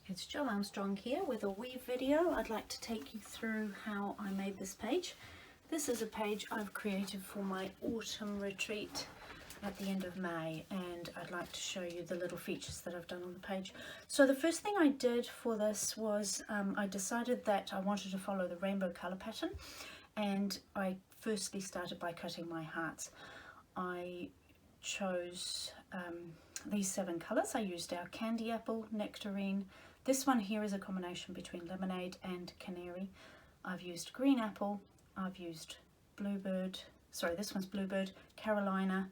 It's Jo Armstrong here with a wee video. I'd like to take you through how I made this page. This is a page I've created for my autumn retreat at the end of May, and I'd like to show you the little features that I've done on the page. So the first thing I did for this was I decided that I wanted to follow the rainbow colour pattern, and I firstly started by cutting my hearts. I chose these 7 colours. I used our candy apple, nectarine. This one here is a combination between lemonade and canary. I've used green apple, I've used bluebird, sorry, this one's bluebird, Carolina,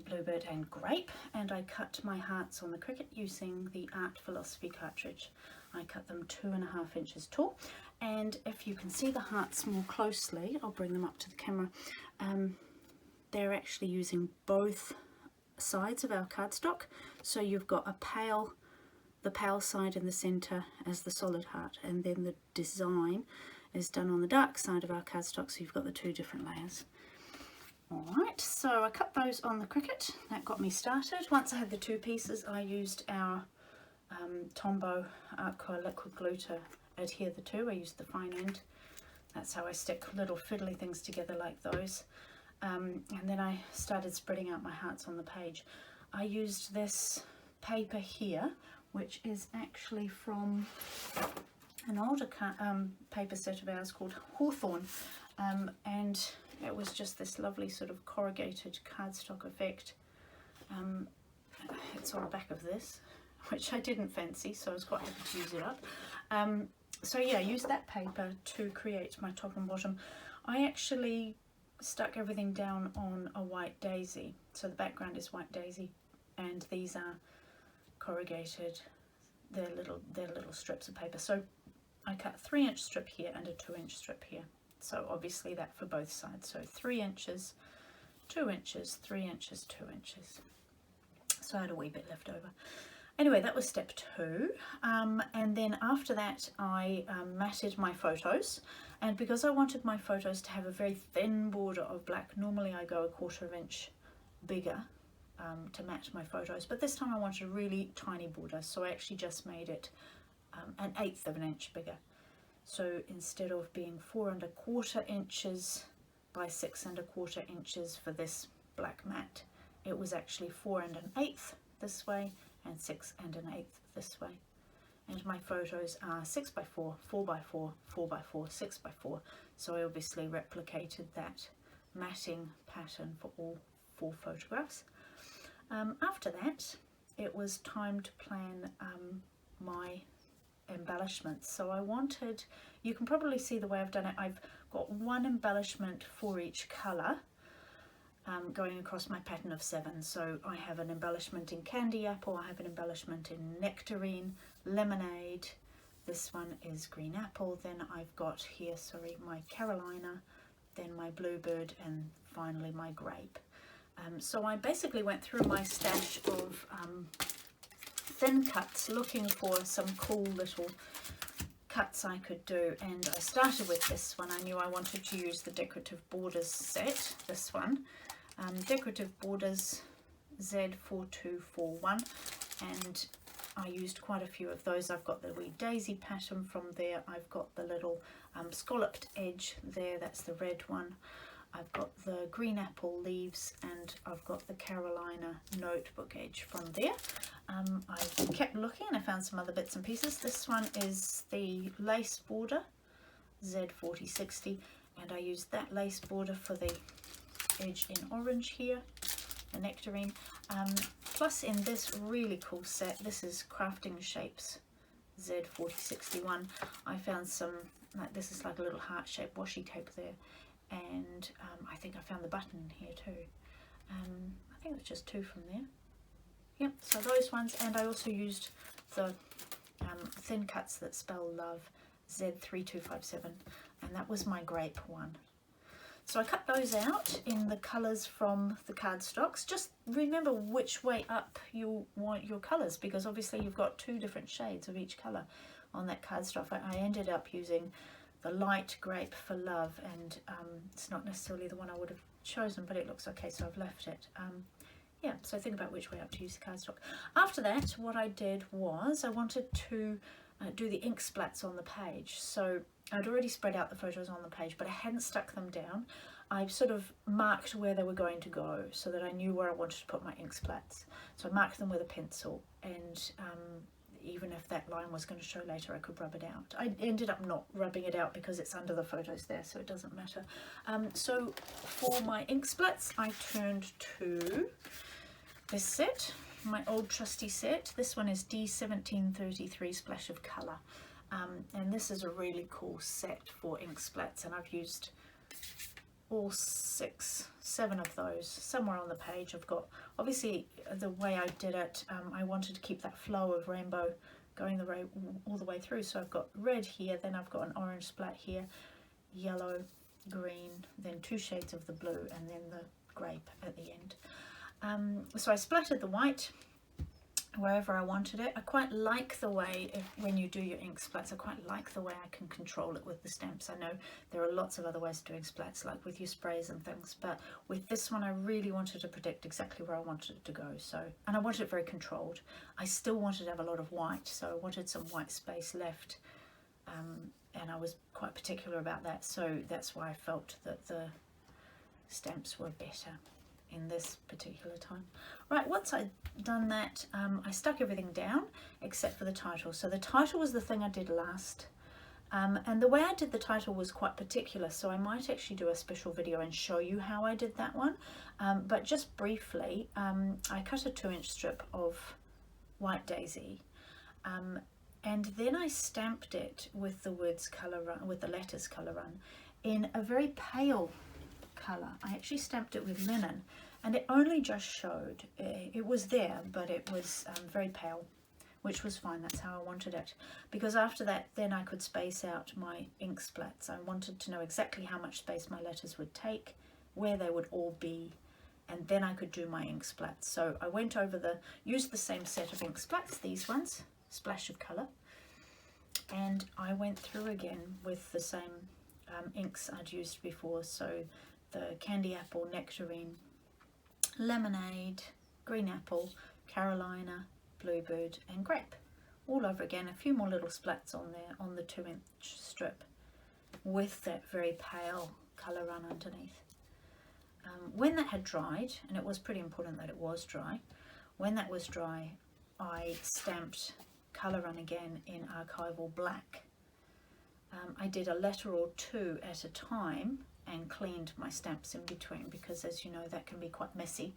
bluebird and grape, and I cut my hearts on the Cricut using the Art Philosophy cartridge. I cut them 2.5 inches tall, and if you can see the hearts more closely, I'll bring them up to the camera. They're actually using both sides of our cardstock, so you've got the pale side in the center as the solid heart, and then the design is done on the dark side of our cardstock, so you've got the 2 different layers. Alright, so I cut those on the Cricut. That got me started. Once I had the 2 pieces, I used our Tombow Aqua liquid glue to adhere the 2. I used the fine end. That's how I stick little fiddly things together like those. And then I started spreading out my hearts on the page. I used this paper here, which is actually from an older paper set of ours called Hawthorn, and it was just this lovely sort of corrugated cardstock effect. It's on the back of this, which I didn't fancy, so I was quite happy to use it up. So yeah, I used that paper to create my top and bottom. I actually stuck everything down on a white daisy, so the background is white daisy, and these are corrugated, they're little strips of paper. So I cut a 3-inch strip here and a 2-inch strip here, so obviously that for both sides, so 3 inches, 2 inches, 3 inches, 2 inches. So I had a wee bit left over. Anyway, that was step 2, and then after that I matted my photos, and because I wanted my photos to have a very thin border of black, normally I go a 1/4 inch bigger to match my photos, but this time I wanted a really tiny border, so I actually just made it 1/8 of an inch bigger. So instead of being 4 1/4 inches by 6 1/4 inches for this black mat, it was actually 4 1/8 this way and 6 1/8 this way. And my photos are 6 by 4, 4 by 4, 4 by 4, 6 by 4. So I obviously replicated that matting pattern for all 4 photographs. After that, it was time to plan my embellishments. So I wanted, you can probably see the way I've done it, I've got 1 embellishment for each colour going across my pattern of 7. So I have an embellishment in candy apple, I have an embellishment in nectarine, lemonade, this one is green apple, then I've got here, sorry, my Carolina, then my bluebird, and finally my grape. So I basically went through my stash of thin cuts looking for some cool little cuts I could do, and I started with this one. I knew I wanted to use the Decorative Borders set, this one, Decorative Borders Z4241, and I used quite a few of those. I've got the wee daisy pattern from there, I've got the little scalloped edge there, that's the red one. I've got the green apple leaves, and I've got the Carolina notebook edge from there. I kept looking and I found some other bits and pieces. This one is the lace border, Z4060, and I used that lace border for the edge in orange here, the nectarine. Plus in this really cool set, this is Crafting Shapes, Z4061, I found some, like this is like a little heart-shaped washi tape there. And I think I found the button here too. I think it's just 2 from there. Yep, so those ones, and I also used the thin cuts that spell love, Z3257, and that was my grape one. So I cut those out in the colours from the cardstocks. Just remember which way up you want your colours, because obviously you've got 2 different shades of each colour on that cardstock. I ended up using the light grape for love, and it's not necessarily the one I would have chosen, but it looks okay, so I've left it. yeah, so think about which way up to use the cardstock. After that, what I did was I wanted to do the ink splats on the page. So I'd already spread out the photos on the page, but I hadn't stuck them down. I sort of marked where they were going to go so that I knew where I wanted to put my ink splats. So I marked them with a pencil, and even if that line was going to show later, I could rub it out. I ended up not rubbing it out because it's under the photos there, so it doesn't matter. So for my ink splats, I turned to this set, my old trusty set. This one is D1733 Splash of Colour. And this is a really cool set for ink splats, and I've used all 7 of those somewhere on the page. I've got, obviously the way I did it, I wanted to keep that flow of rainbow going all the way through. So I've got red here, then I've got an orange splat here, yellow, green, then 2 shades of the blue, and then the grape at the end. So I splattered the white wherever I wanted it. I quite like the way, when you do your ink splats, I quite like the way I can control it with the stamps. I know there are lots of other ways of doing splats, like with your sprays and things, but with this one I really wanted to predict exactly where I wanted it to go. So, and I wanted it very controlled. I still wanted to have a lot of white, so I wanted some white space left, and I was quite particular about that, so that's why I felt that the stamps were better in this particular time. Right, once I'd done that, I stuck everything down except for the title. So the title was the thing I did last, and the way I did the title was quite particular, so I might actually do a special video and show you how I did that one. But just briefly, I cut a 2-inch strip of white daisy, and then I stamped it with the words colour run, with the letters colour run, in a very pale colour. I actually stamped it with linen, and it only just showed. It was there, but it was very pale, which was fine. That's how I wanted it, because after that then I could space out my ink splats. I wanted to know exactly how much space my letters would take, where they would all be, and then I could do my ink splats. So I went over used the same set of ink splats, these ones, Splash of Colour, and I went through again with the same inks I'd used before. So the Candy Apple, Nectarine, Lemonade, Green Apple, Carolina, Bluebird, and Grape. All over again, a few more little splats on there on the 2-inch strip with that very pale colour run underneath. When that had dried, and it was pretty important that it was dry, when that was dry, I stamped colour run again in archival black. I did a letter or 2 at a time and cleaned my stamps in between, because as you know that can be quite messy,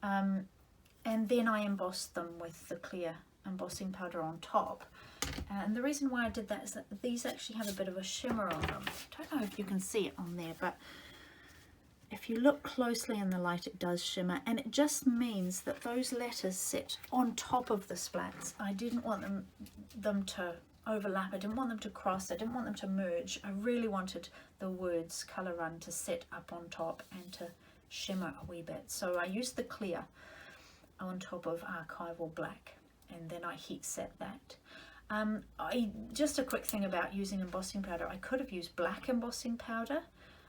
and then I embossed them with the clear embossing powder on top. And the reason why I did that is that these actually have a bit of a shimmer on them. I don't know if you can see it on there, but if you look closely in the light it does shimmer, and it just means that those letters sit on top of the splats. I didn't want them to overlap, I didn't want them to cross, I didn't want them to merge. I really wanted the words colour run to sit up on top and to shimmer a wee bit. So I used the clear on top of archival black, and then I heat set that. Just a quick thing about using embossing powder, I could have used black embossing powder.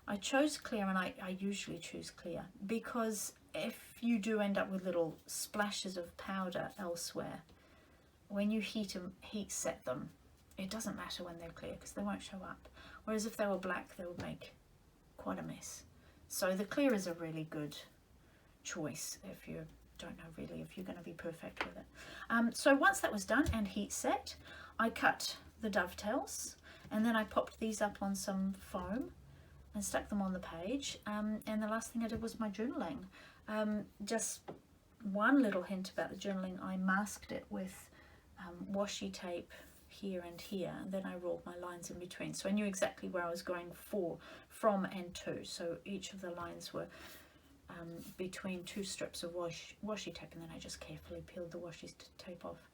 I chose clear, and I usually choose clear because if you do end up with little splashes of powder elsewhere, when you heat set them, it doesn't matter when they're clear because they won't show up. Whereas if they were black, they would make quite a mess. So the clear is a really good choice if you don't know really if you're going to be perfect with it. So once that was done and heat set, I cut the dovetails, and then I popped these up on some foam and stuck them on the page. And the last thing I did was my journaling. Just one little hint about the journaling, I masked it with washi tape here and here, and then I rolled my lines in between, so I knew exactly where I was going from and to. So each of the lines were between 2 strips of washi tape, and then I just carefully peeled the washi tape off,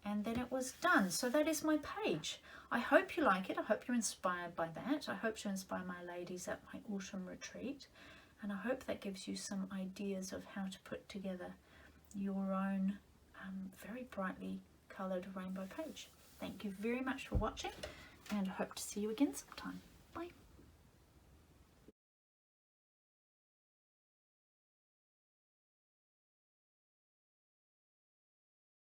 and then it was done. So that is my page. I hope you like it. I hope you're inspired by that. I hope to inspire my ladies at my autumn retreat, and I hope that gives you some ideas of how to put together your own very brightly coloured rainbow page. Thank you very much for watching, and I hope to see you again sometime.